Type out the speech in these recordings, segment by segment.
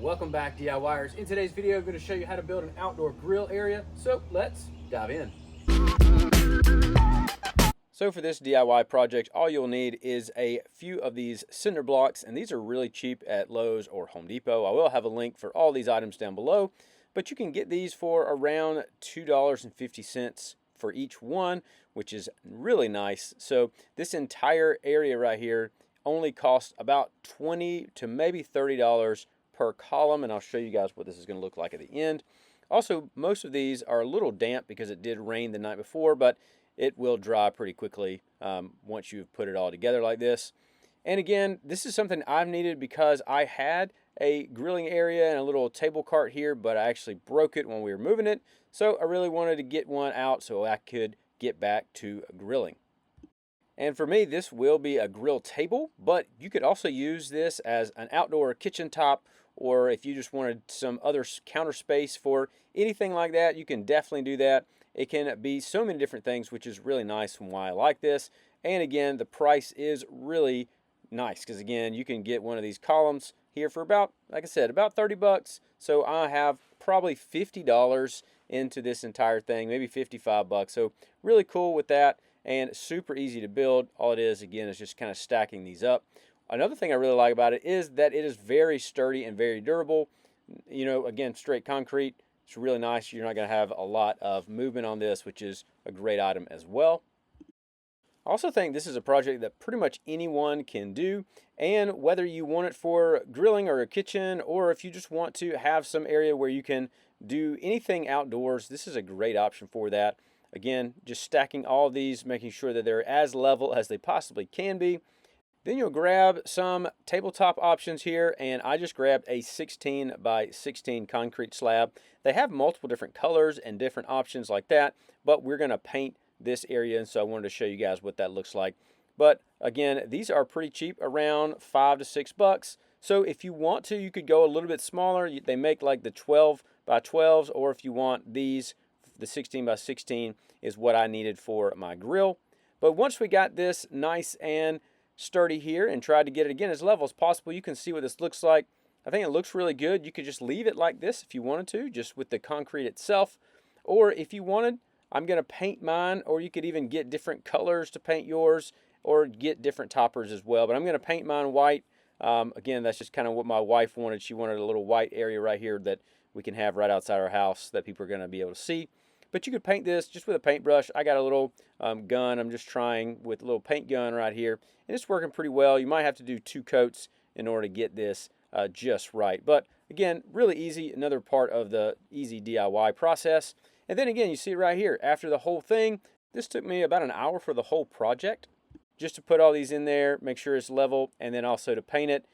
Welcome back, DIYers. In today's video, I'm going to show you how to build an outdoor grill area. So let's dive in. So for this DIY project, all you'll need is a few of these cinder blocks, and these are really cheap at Lowe's or Home Depot. I will have a link for all these items down below, but you can get these for around $2.50 for each one, which is really nice. So this entire area right here only costs about $20 to maybe $30 per column, and I'll show you guys what this is going to look like at the end. Also, most of these are a little damp because it did rain the night before, but it will dry pretty quickly once you've put it all together like this. And again, this is something I've needed because I had a grilling area and a little table cart here, but I actually broke it when we were moving it. So I really wanted to get one out so I could get back to grilling. And for me, this will be a grill table, but you could also use this as an outdoor kitchen top, or if you just wanted some other counter space for anything like that, you can definitely do that. It can be so many different things, which is really nice and why I like this. And again, the price is really nice because again, you can get one of these columns here for about, like I said, about 30 bucks. So I have probably $50 into this entire thing, maybe 55 bucks. So really cool with that and super easy to build. All it is, again, is just kind of stacking these up. Another thing I really like about it is that it is very sturdy and very durable. You know, again, straight concrete. It's really nice. You're not going to have a lot of movement on this, which is a great item as well. I also think this is a project that pretty much anyone can do, and whether you want it for grilling or a kitchen, or if you just want to have some area where you can do anything outdoors, this is a great option for that. Again, just stacking all of these, making sure that they're as level as they possibly can be. Then you'll grab some tabletop options here, and I just grabbed a 16 by 16 concrete slab. They have multiple different colors and different options like that, but we're going to paint this area, and so I wanted to show you guys what that looks like. But again, these are pretty cheap, around 5 to 6 bucks. So if you want to, you could go a little bit smaller. They make like the 12 by 12s, or if you want these, the 16 by 16 is what I needed for my grill. But once we got this nice and sturdy here and tried to get it again as level as possible, you can see what this looks like. I think it looks really good. You could just leave it like this if you wanted to, just with the concrete itself. Or if you wanted, I'm going to paint mine, or you could even get different colors to paint yours, or get different toppers as well. But I'm going to paint mine white. Again, that's just kind of what my wife wanted. She wanted a little white area right here that we can have right outside our house that people are going to be able to see. But you could paint this just with a paintbrush. I got a little gun. I'm just trying with a little paint gun right here. And it's working pretty well. You might have to do 2 coats in order to get this just right. But again, really easy. Another part of the easy DIY process. And then again, you see it right here. After the whole thing, this took me about an hour for the whole project. Just to put all these in there, make sure it's level, and then also to paint it.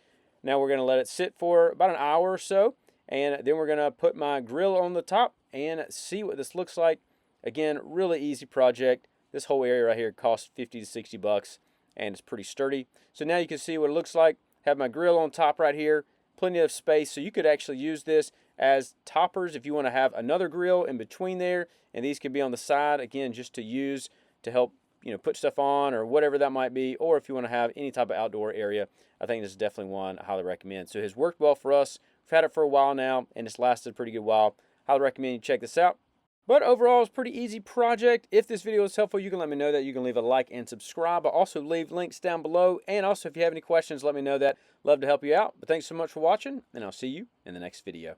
Now we're going to let it sit for about an hour or so. And then we're going to put my grill on the top and see what this looks like. Again, really easy project. This whole area right here costs 50 to 60 bucks, and it's pretty sturdy. So now you can see what it looks like. Have my grill on top right here, plenty of space. So you could actually use this as toppers if you want to have another grill in between there, and these could be on the side, again, just to use to help, you know, put stuff on or whatever that might be. Or if you want to have any type of outdoor area, I think this is definitely one I highly recommend. So it has worked well for us. We've had it for a while now, and it's lasted a pretty good while. Highly recommend you check this out. But overall, it's a pretty easy project. If this video is helpful, you can let me know that. You can leave a like and subscribe. I'll also leave links down below. And also, if you have any questions, let me know that. Love to help you out. But thanks so much for watching, and I'll see you in the next video.